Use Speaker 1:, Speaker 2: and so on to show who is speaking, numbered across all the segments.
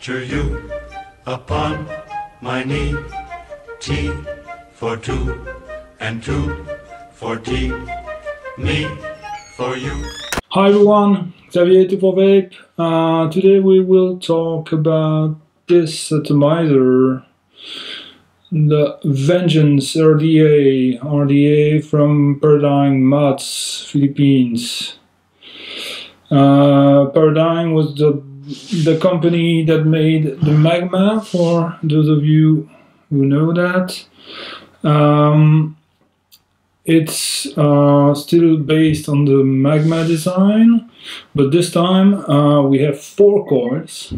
Speaker 1: picture you upon my knee. T for two, and two for T. Me for you.
Speaker 2: Hi everyone, Xavier for Vape. Today we will talk about this atomizer, the Vengeance RDA from Paradigm Mods, Philippines. Paradigm was the company that made the Magma, for those of you who know that. It's still based on the Magma design, but this time we have four coils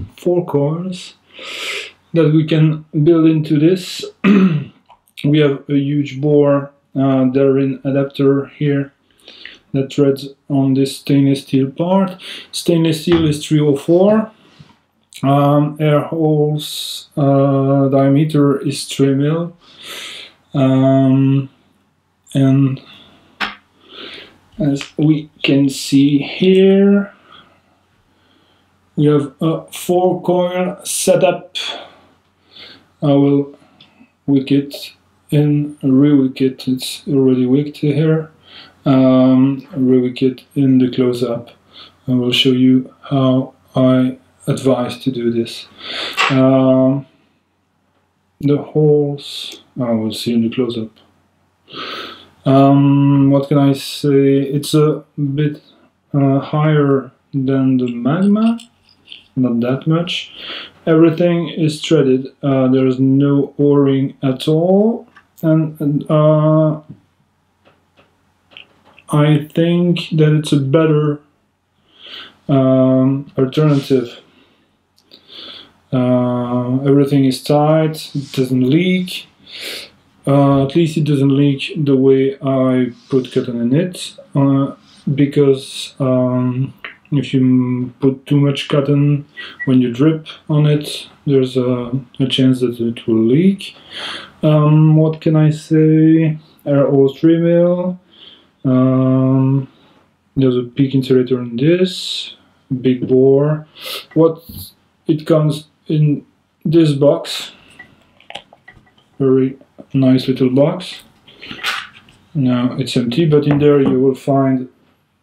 Speaker 2: that we can build into this. We have a huge bore therein adapter here that threads on this stainless steel part. Stainless steel is 304. Air holes diameter is 3 mil. And as we can see here, we have a 4-coil setup. I will wick it in, re-wick it, it's already wicked here. Re-wick it in the close-up. I will show you how I advise to do this. The holes I will see in the close-up. What can I say? It's a bit higher than the Magma, not that much. Everything is threaded, there is no O-ring at all, and I think that it's a better alternative. Everything is tight, it doesn't leak. At least it doesn't leak the way I put cotton in it, because if you put too much cotton when you drip on it, there's a chance that it will leak. What can I say? Air hole 3 mil. There's a peak insulator in this, big bore. It comes in this box, very nice little box. Now it's empty, but in there you will find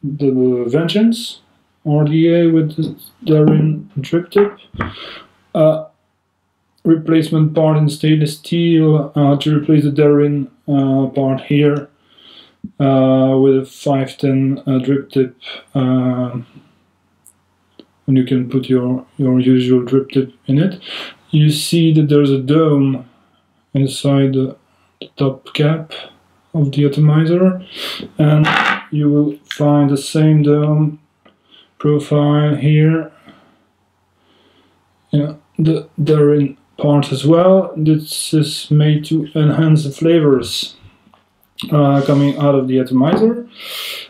Speaker 2: the Vengeance RDA with the therein drip tip, replacement part in stainless steel to replace the therein part here with a 510 drip tip, and you can put your usual drip tip in it. You see that there's a dome inside the top cap of the atomizer, and you will find the same dome profile here. The therein part as well. This is made to enhance the flavors coming out of the atomizer.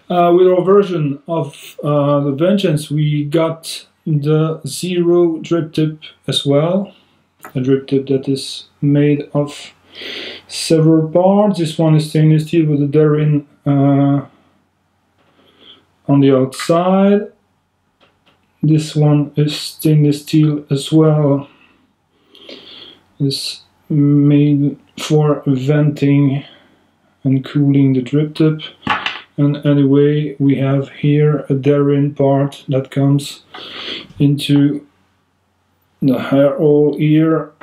Speaker 2: With our version of the Vengeance, we got the zero drip tip as well. A drip tip that is made of several parts. This one is stainless steel with the therein on the outside. This one is stainless steel as well. It's made for venting and cooling the drip tip. And anyway, we have here a therein part that comes into the hair hole here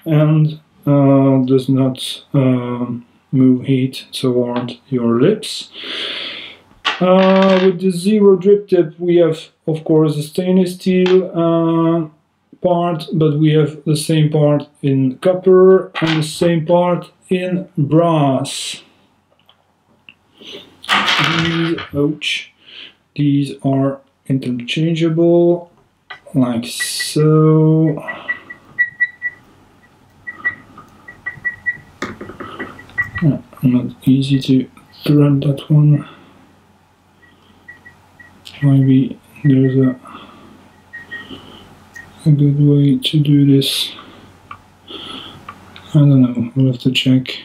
Speaker 2: and does not move heat toward your lips. With the zero drip tip, we have, of course, the stainless steel part, but we have the same part in copper and the same part in brass. These are interchangeable, like so. Not easy to thread that one. Maybe there's a good way to do this. I don't know, we'll have to check.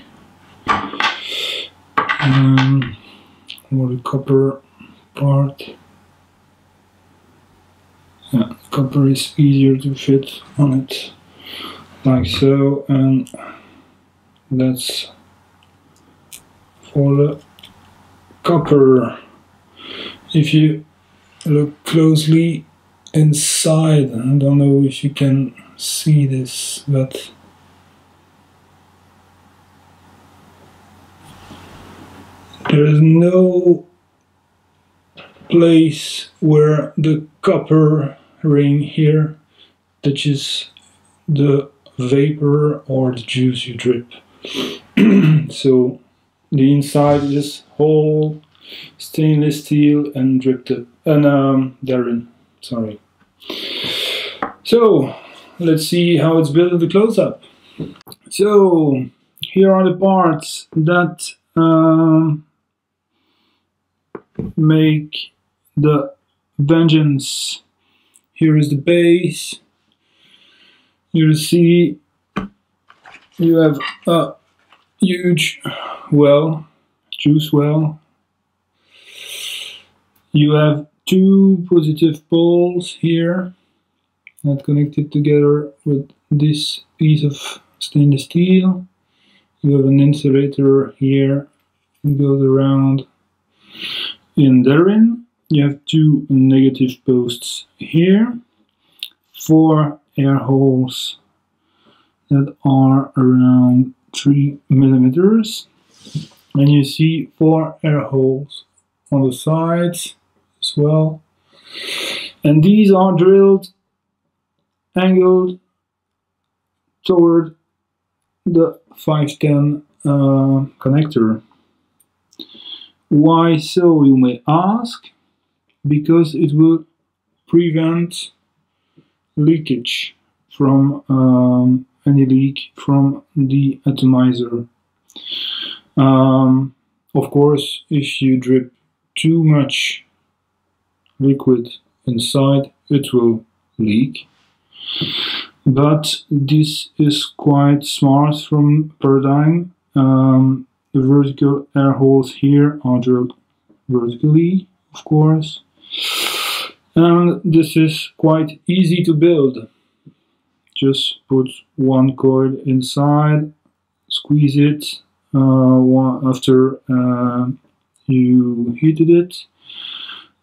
Speaker 2: Or the copper part. Yeah, copper is easier to fit on it, like so, and that's for the copper. If you look closely inside, I don't know if you can see this, but there is no place where the copper ring here touches the vapor or the juice you drip. So the inside is whole stainless steel and dripped up, and therein, sorry. So let's see how it's built in the close-up. So here are the parts that make the vengeance. Here is the base. You see you have a huge well, juice well. You have two positive poles here that connected together with this piece of stainless steel. You have an insulator here that goes around in therein. You have two negative posts here, 4 air holes that are around 3 millimeters, and you see 4 air holes on the sides as well, and these are drilled angled toward the 510 connector. Why so, you may ask? Because it will prevent leakage from any leak from the atomizer. Of course, if you drip too much liquid inside, it will leak. But this is quite smart from paradigm. The vertical air holes here are drilled vertically, of course. And this is quite easy to build. Just put one coil inside, squeeze it after you heated it,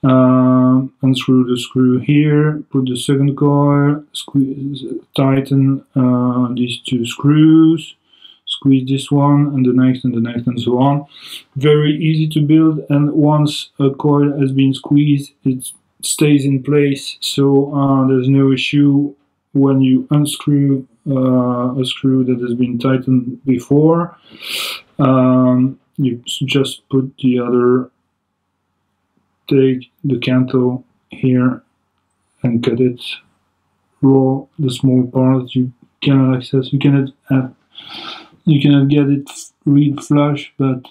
Speaker 2: unscrew the screw here, put the second coil, squeeze, tighten these two screws, squeeze this one and the next and the next and so on. Very easy to build, and once a coil has been squeezed, it stays in place, so there's no issue when you unscrew a screw that has been tightened before. You just put the other, take the cantle here and cut it raw, the small part you cannot access. You cannot get it real flush, but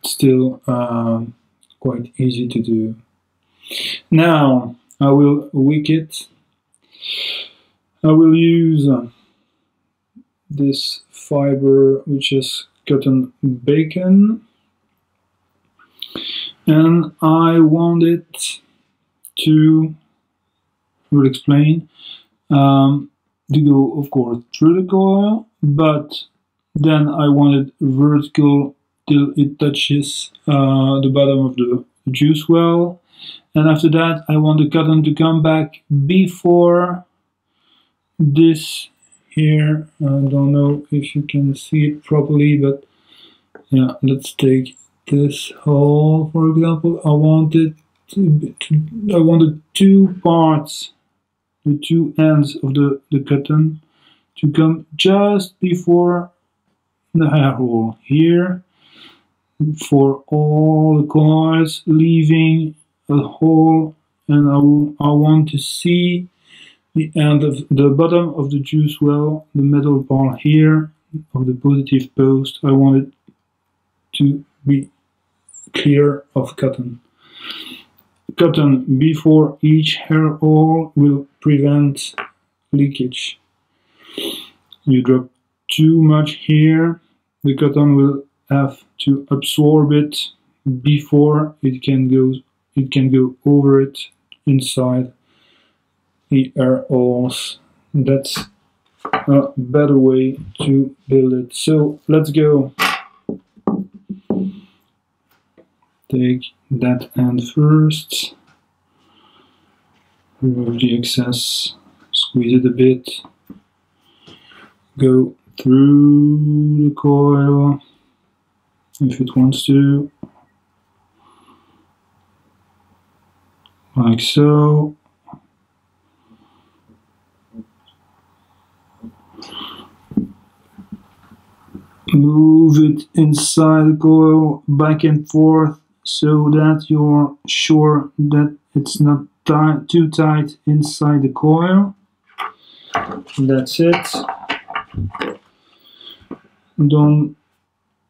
Speaker 2: it's still quite easy to do. Now I will wick it. I will use this fiber, which is cotton bacon, and I want it to, will explain, to go, of course, through the coil, but then I want it vertical till it touches the bottom of the juice well, and after that I want the cotton to come back before this here. I don't know if you can see it properly, but yeah, let's take this hole for example. I wanted I wanted two parts, the two ends of the cotton to come just before the hair hole here, for all the coils, leaving a hole, and I want to see the end of the bottom of the juice well, the metal part here of the positive post. I want it to be clear of cotton. Cotton before each hair hole will prevent leakage. You drop too much here, the cotton will have to absorb it before it can go over it inside air holes. That's a better way to build it. So let's go. Take that end first. Remove the excess. Squeeze it a bit. Go through the coil if it wants to. Like so. Move it inside the coil back and forth so that you're sure that it's not too tight inside the coil. That's it. Don't,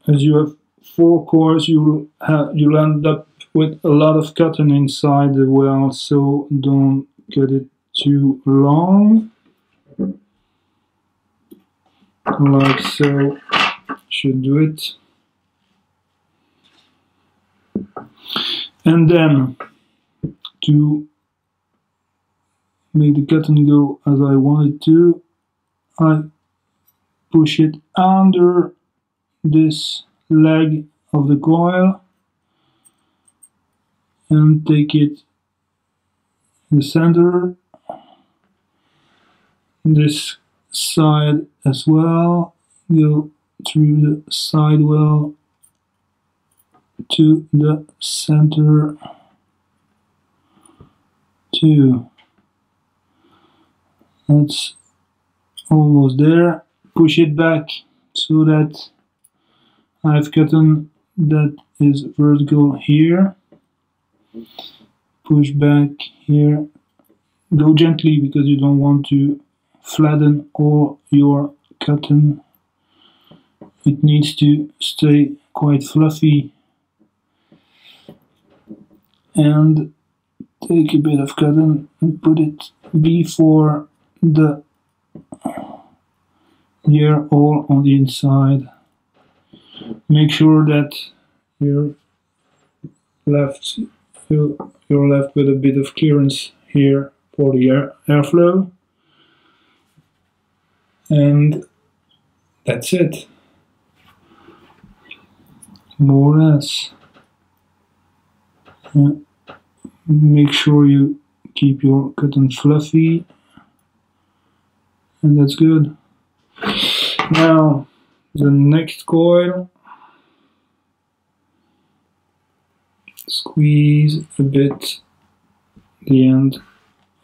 Speaker 2: as you have 4 coils, you'll end up with a lot of cotton inside the well, so don't cut it too long. Like so. Should do it. And then to make the cotton go as I want it to, I push it under this leg of the coil and take it in the center, this side as well, go through the side well to the center too. That's almost there. Push it back so that I have cotton that is vertical here. Push back here. Go gently because you don't want to flatten all your cotton. It needs to stay quite fluffy. And take a bit of cotton and put it before the air hole on the inside. Make sure that you're left with a bit of clearance here for the airflow. And that's it. More or less. Make sure you keep your cotton fluffy, and that's good. Now the next coil, squeeze a bit the end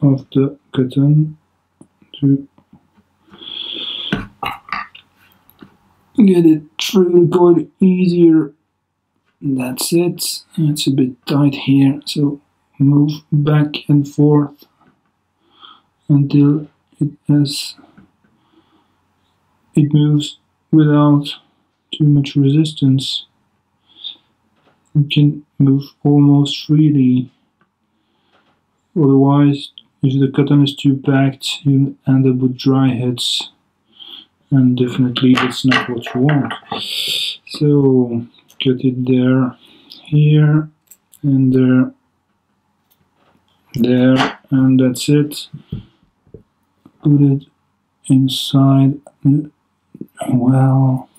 Speaker 2: of the cotton to get it through the coil easier. That's it. It's a bit tight here, so move back and forth until it moves without too much resistance. You can move almost freely. Otherwise, if the cotton is too packed, you'll end up with dry heads, and definitely that's not what you want. So cut it there, here, and there, and that's it. Put it inside the well,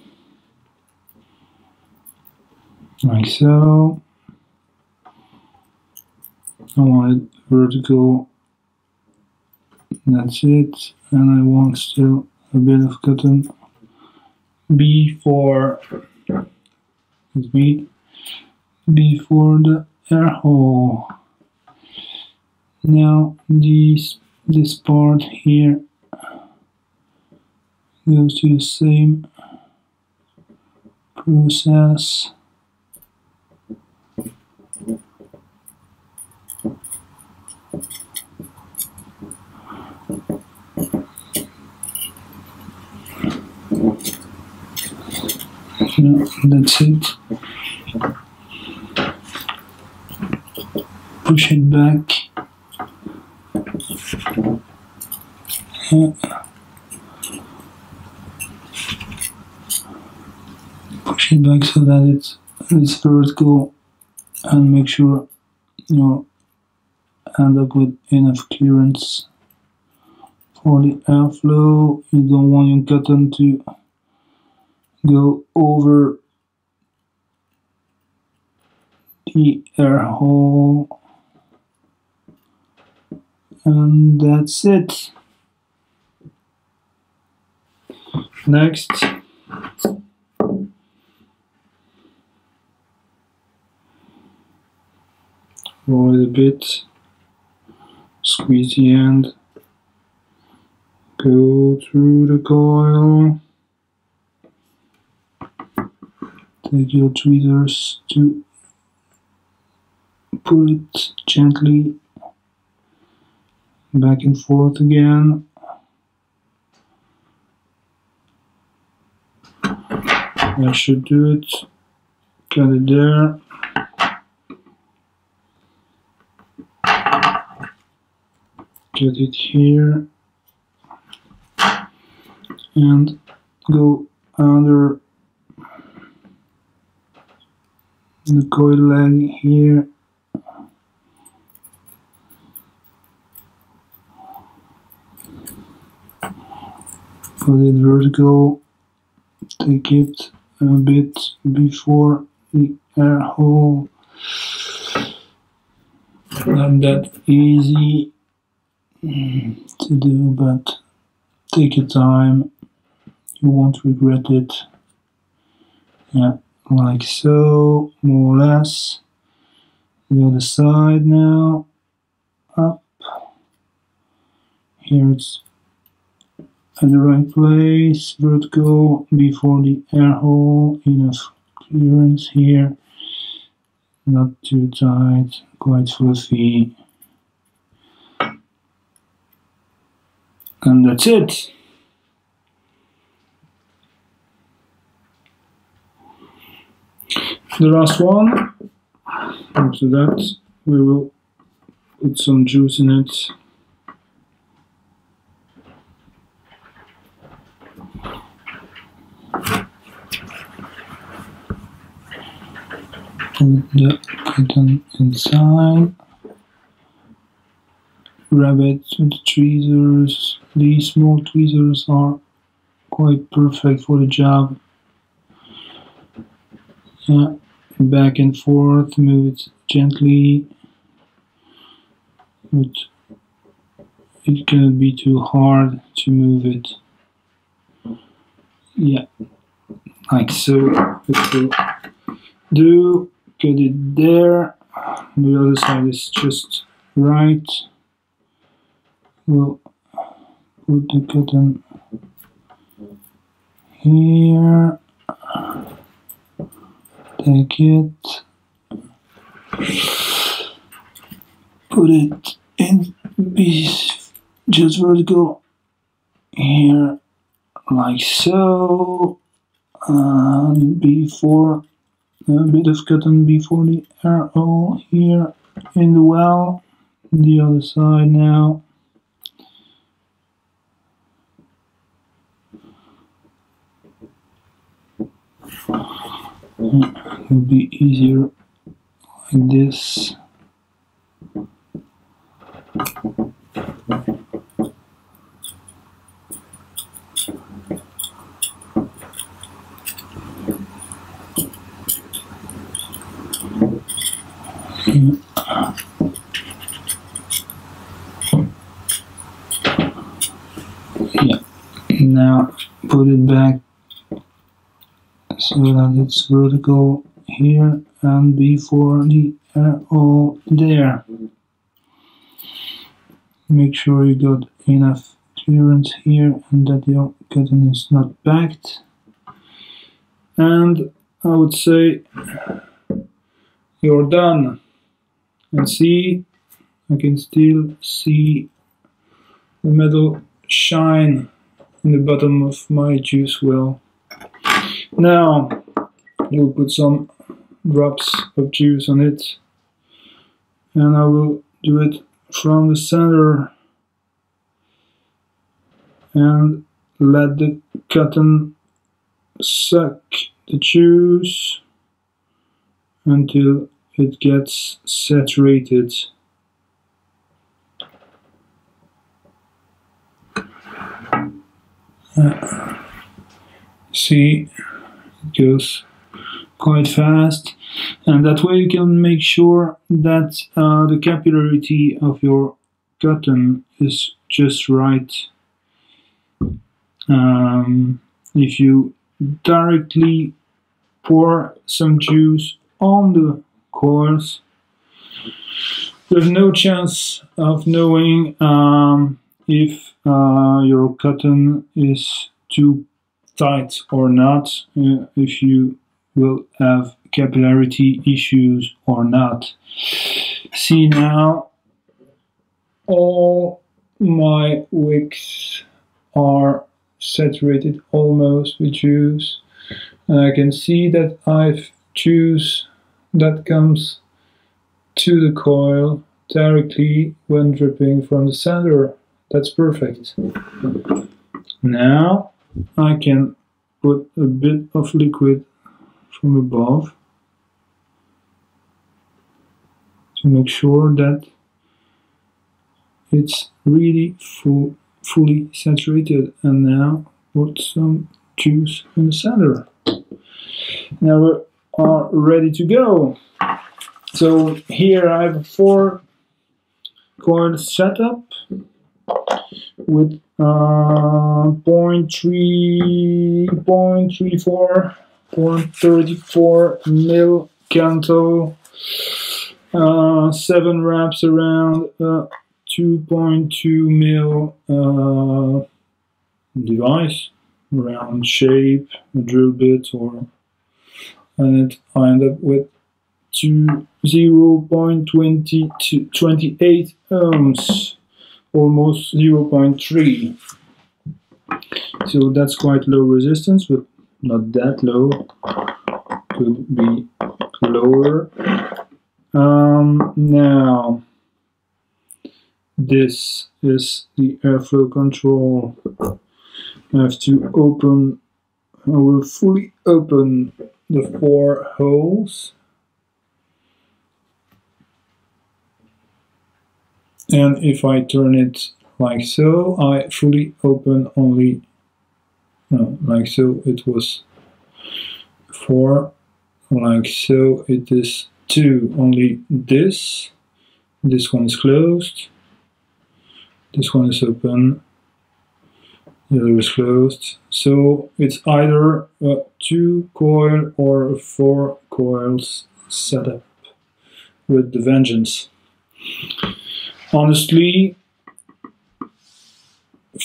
Speaker 2: like so. I want it vertical, that's it, and I want still a bit of cotton before the air hole. Now this part here goes to the same process. Yeah, that's it. Push it back. Push it back so that it's vertical, and make sure you end up with enough clearance for the airflow. You don't want your cotton to go over the air hole. And that's it. Next, roll it a bit, squeeze the end, go through the coil, take your tweezers to pull it gently back and forth again. That should do it. Got it there. Get it here. And go under the coil leg here. Put it vertical. Take it a bit before the air hole. Not that easy to do, but take your time. You won't regret it. Yeah, like so, more or less. The other side now. Up. Here it's at the right place, vertical before the air hole, enough clearance here, not too tight, quite fluffy. And that's it. The last one, after that we will put some juice in it. Put the cotton inside, grab it with the tweezers. These small tweezers are quite perfect for the job. Yeah, back and forth, move it gently, but it cannot be too hard to move it. Yeah, like so. It will do. Get it there. The other side is just right. We'll put the cotton here. Take it. Put it in piece, just vertical here, like so. And before a bit of cotton before the air hole here in the well. The other side now. It will be easier like this. Yeah, now put it back so that it's vertical here and before the air hole there. Make sure you got enough clearance here and that your cotton is not backed. And I would say you're done. And see, I can still see the metal shine in the bottom of my juice well. Now we'll put some drops of juice on it, and I will do it from the center and let the cotton suck the juice until it gets saturated. See, it goes quite fast, and that way you can make sure that the capillarity of your cotton is just right. If you directly pour some juice on the coils, there's no chance of knowing if your cotton is too tight or not, if you will have capillarity issues or not. See now, all my wicks are saturated almost with juice, and I can see that I've juice that comes to the coil directly when dripping from the sander. That's perfect. Now I can put a bit of liquid from above to make sure that it's really fully saturated, and now put some juice in the sander. Now we are ready to go. So here I have 4 coils set up with 0.34 mil Canto, 7 wraps around 2.2 mil device, round shape, a drill bit, and I end up with 0.28 ohms, almost 0.3. So that's quite low resistance, but not that low. Could be lower. Now, this is the airflow control. I have to open, I will fully open the 4 holes. And if I turn it like so, I fully open only, no, like so it was 4, like so it is 2, only this one is closed, this one is open, the other is closed. So it's either a 2 coil or a 4 coils setup with the vengeance. Honestly,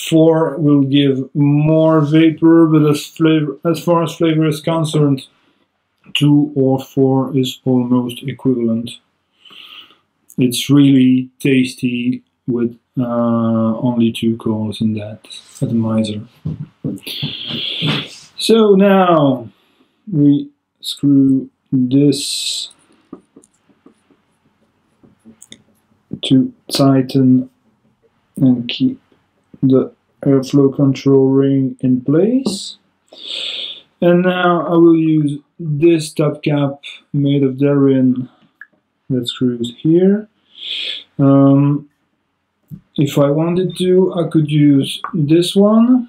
Speaker 2: 4 will give more vapor, but as far as flavor is concerned, 2 or 4 is almost equivalent. It's really tasty with only 2 coils in that atomizer. So now we screw this to tighten and keep the airflow control ring in place. And now I will use this top cap made of Darwin that screws here. If I wanted to, I could use this one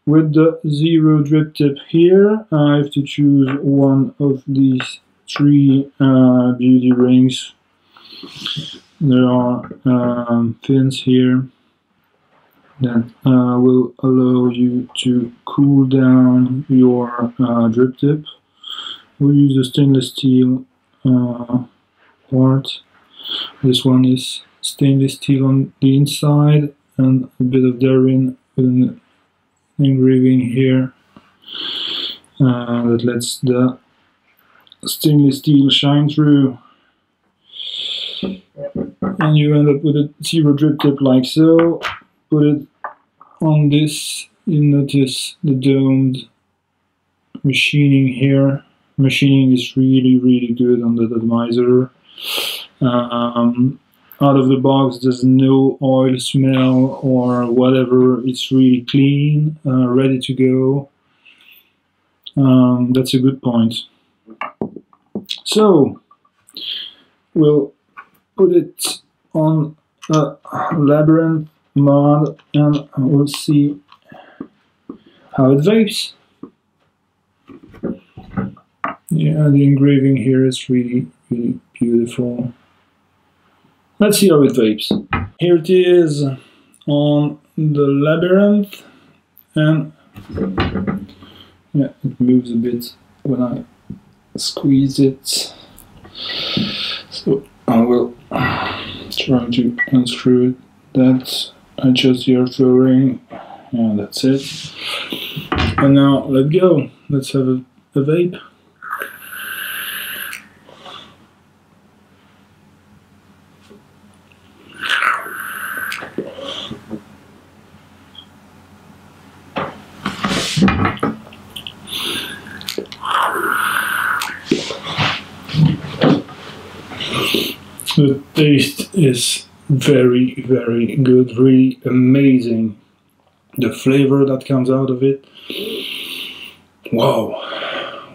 Speaker 2: with the 0 drip tip here. I have to choose one of these 3 beauty rings. There are fins here that will allow you to cool down your drip tip. We'll use a stainless steel part. This one is stainless steel on the inside and a bit of Darwin with an engraving here that lets the stainless steel shine through. And you end up with a 0 drip tip like so. Put it on this, you notice the domed machining here. Machining is really good on the atomizer. Out of the box there's no oil smell or whatever, it's really clean, ready to go. That's a good point. So we'll put it on a labyrinth mod and we'll see how it vapes. Yeah, the engraving here is really, really beautiful. Let's see how it vapes. Here it is on the labyrinth, and yeah, it moves a bit when I squeeze it. So I will try to unscrew it. That, adjust the airflow ring. Yeah, that's it. And now let's go. Let's have a vape. The taste is very, very good, really amazing. The flavor that comes out of it, wow,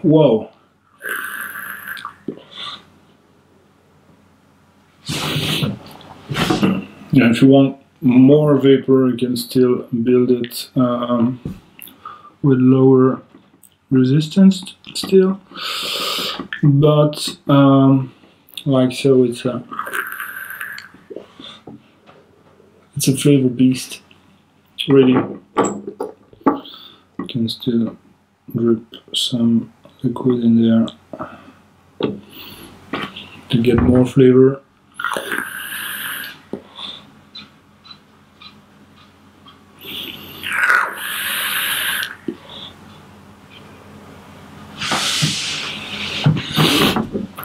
Speaker 2: wow. And if you want more vapor, you can still build it with lower resistance still, but like so, it's a flavor beast. Really, you can still drip some liquid in there to get more flavor.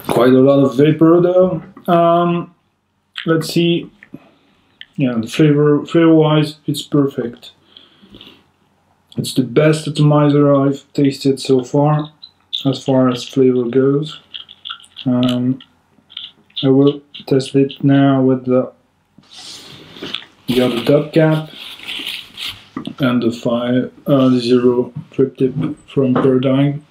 Speaker 2: Quite a lot of vapor though. Let's see. Yeah, the flavor-wise, it's perfect. It's the best atomizer I've tasted so far as flavor goes. I will test it now with the other top cap and the 0 drip tip from Paradigm.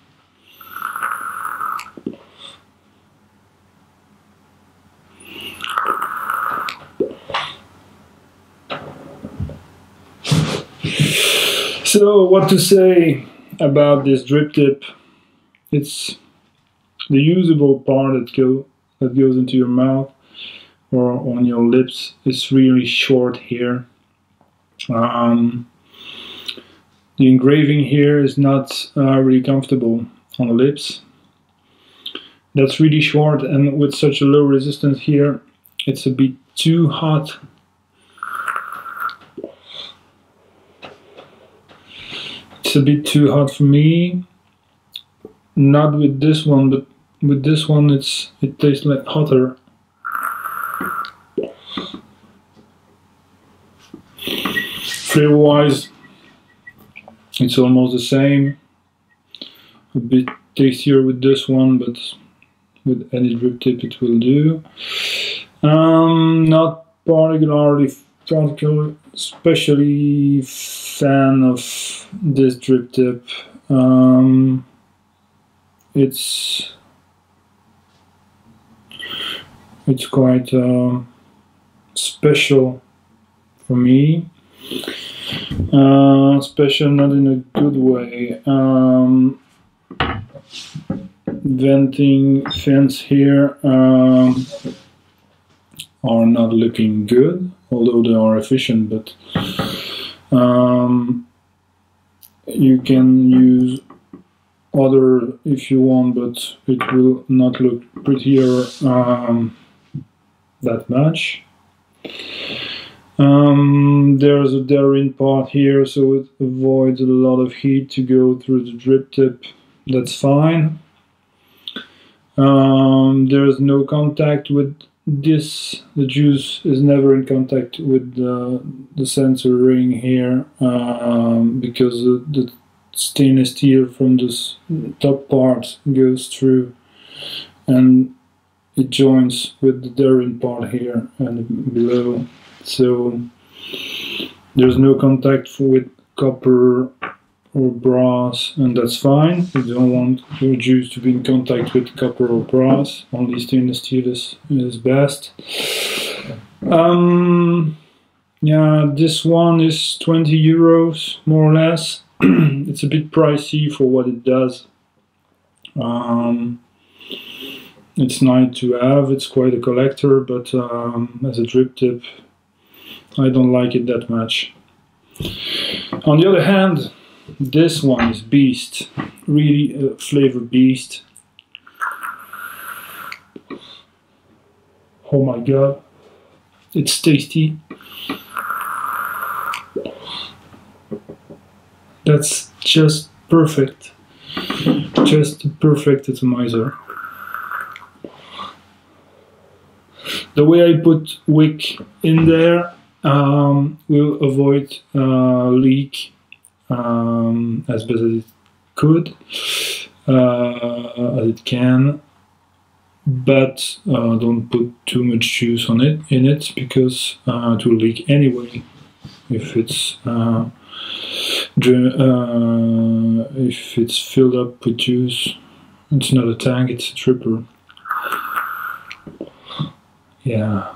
Speaker 2: So what to say about this drip tip? It's the usable part that goes into your mouth or on your lips. It's really short here. The engraving here is not really comfortable on the lips. That's really short, and with such a low resistance here, it's a bit too hot. It's a bit too hot for me. Not with this one, but with this one it tastes like hotter. Flavor wise, it's almost the same. A bit tastier with this one, but with any drip tip it will do. Not particularly especially fan of this drip tip. It's quite special for me. Special not in a good way. Venting fins here are not looking good, although they are efficient, but you can use other if you want, but it will not look prettier that much. There's a Darwin part here, so it avoids a lot of heat to go through the drip tip. That's fine. There's no contact with this. The juice is never in contact with the sensor ring here because the stainless steel from this top part goes through and it joins with the Darwin part here and below. So there's no contact with copper or brass, and that's fine. You don't want your juice to be in contact with copper or brass. Only stainless steel is best. Yeah, this one is 20 euros more or less. it's a bit pricey for what it does. It's nice to have, it's quite a collector, but as a drip tip, I don't like it that much. On the other hand, this one is beast, really a flavor beast. Oh my god, it's tasty. That's just perfect. Just a perfect atomizer. The way I put wick in there will avoid leak as best as it could, as it can. But don't put too much juice on it in it, because it will leak anyway if it's filled up with juice. It's not a tank, it's a dripper. Yeah.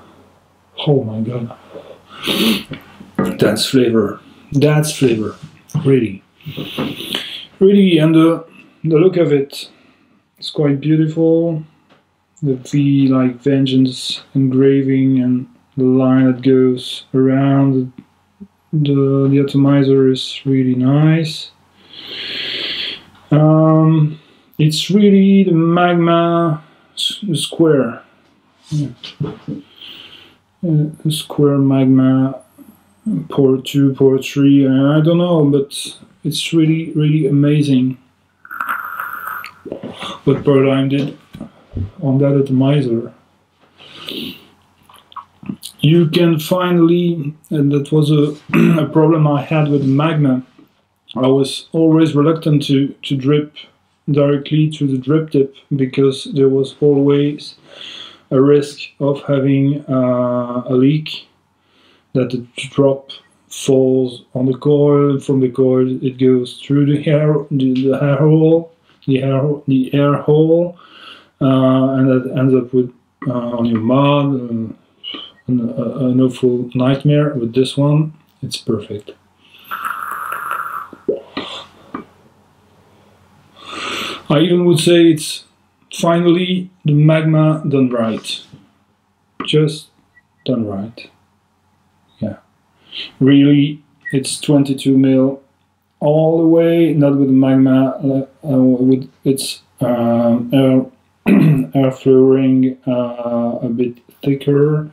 Speaker 2: Oh my god. That's flavor. That's flavor. Really. Really, and the look of it is quite beautiful. The V like Vengeance engraving and the line that goes around the atomizer is really nice. It's really the Magma square. Yeah. Square Magma port 2, port 3, I don't know, but it's really, really amazing what Paradigm did on that atomizer. You can finally, and that was a problem I had with Magma, I was always reluctant to drip directly to the drip tip, because there was always a risk of having a leak, that the drop falls on the coil, and from the coil it goes through the air hole, and that ends up with on your mod, an awful nightmare. With this one, it's perfect. I even would say it's finally the Magma done right. Just done right. Yeah. Really, it's 22 mil all the way, not with the Magma, with its air flowering a bit thicker.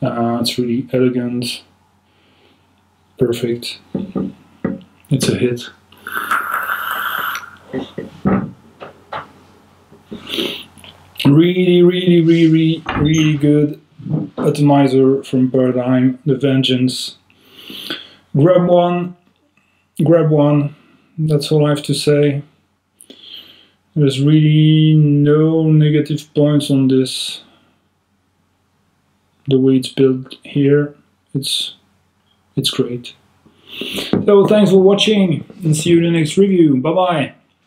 Speaker 2: It's really elegant. Perfect. It's a hit. Really, really, really, really good atomizer from Paradigm, the Vengeance. Grab one, that's all I have to say. There's really no negative points on this. The way it's built here, it's great. So thanks for watching, and see you in the next review. Bye bye.